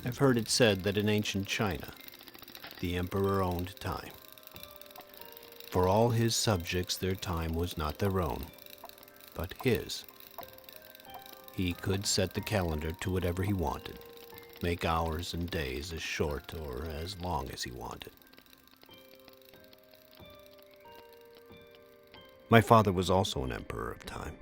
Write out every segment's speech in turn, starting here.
I've heard it said that in ancient China, the emperor owned time. For all his subjects, their time was not their own, but his. He could set the calendar to whatever he wanted, make hours and days as short or as long as he wanted. My father was also an emperor of time.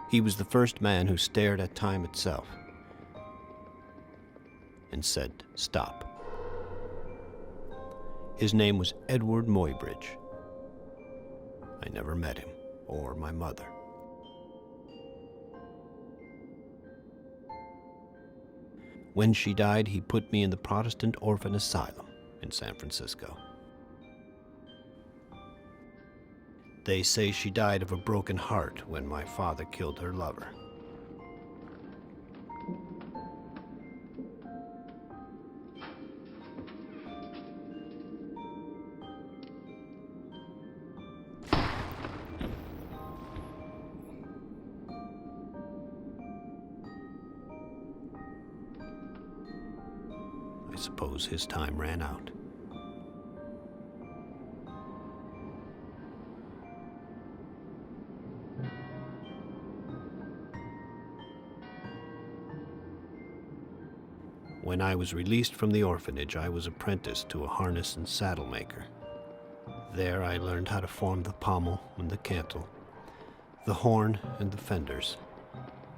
He was the first man who stared at time itself and said, "Stop." His name was Edward Muybridge. I never met him, or my mother. When she died, he put me in the Protestant Orphan Asylum in San Francisco. They say she died of a broken heart when my father killed her lover. I suppose his time ran out. When I was released from the orphanage, I was apprenticed to a harness and saddle maker. There I learned how to form the pommel and the cantle, the horn and the fenders,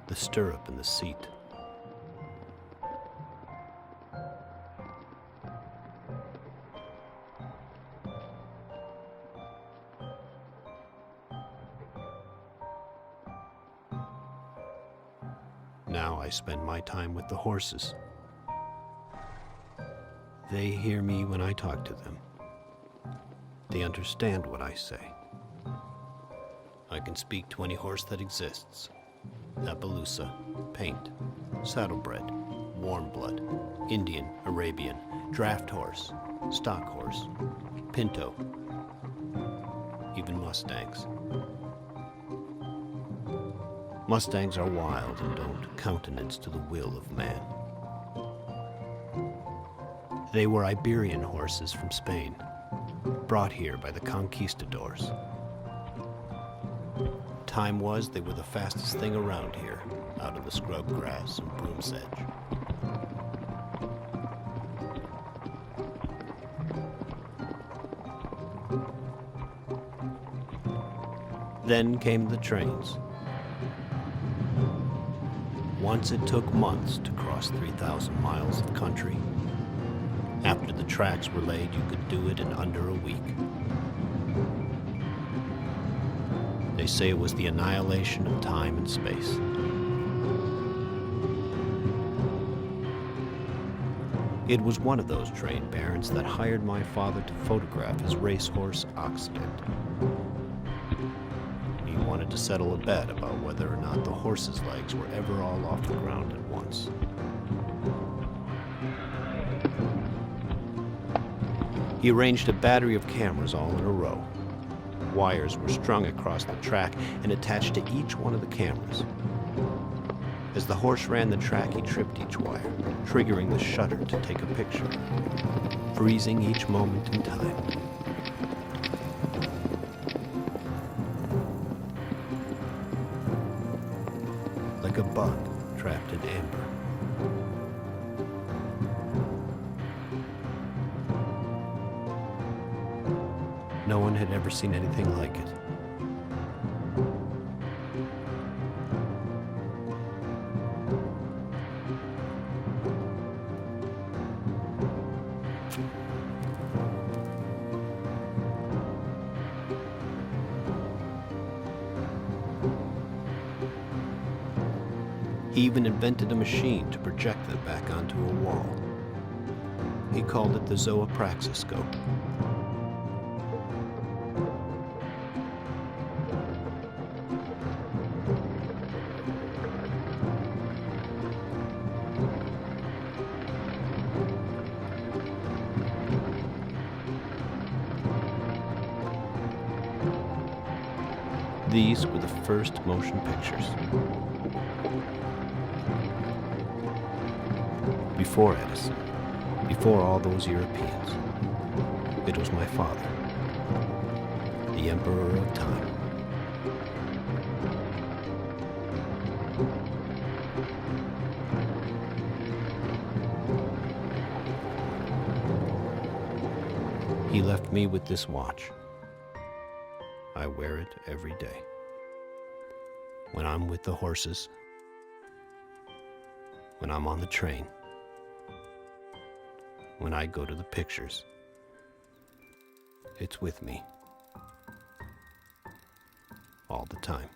the stirrup and the seat. Now I spend my time with the horses. They hear me when I talk to them. They understand what I say. I can speak to any horse that exists. Appaloosa, Paint, Saddlebred, Warm Blood, Indian, Arabian, Draft Horse, Stock Horse, Pinto, even Mustangs. Mustangs are wild and don't countenance to the will of man. They were Iberian horses from Spain, brought here by the conquistadors. Time was they were the fastest thing around here, out of the scrub grass and broom sedge. Then came the trains. Once it took months to cross 3,000 miles of country. After the tracks were laid, you could do it in under a week. They say it was the annihilation of time and space. It was one of those train barons that hired my father to photograph his racehorse Occident. He wanted to settle a bet about whether or not the horse's legs were ever all off the ground at once. He arranged a battery of cameras all in a row. Wires were strung across the track and attached to each one of the cameras. As the horse ran the track, he tripped each wire, triggering the shutter to take a picture, freezing each moment in time. Like a bug trapped in amber. No one had ever seen anything like it. He even invented a machine to project them back onto a wall. He called it the zoopraxiscope. These were the first motion pictures. Before Edison, before all those Europeans, it was my father, the Emperor of Time. He left me with this watch. I wear it every day. When I'm with the horses, when I'm on the train, when I go to the pictures, it's with me all the time.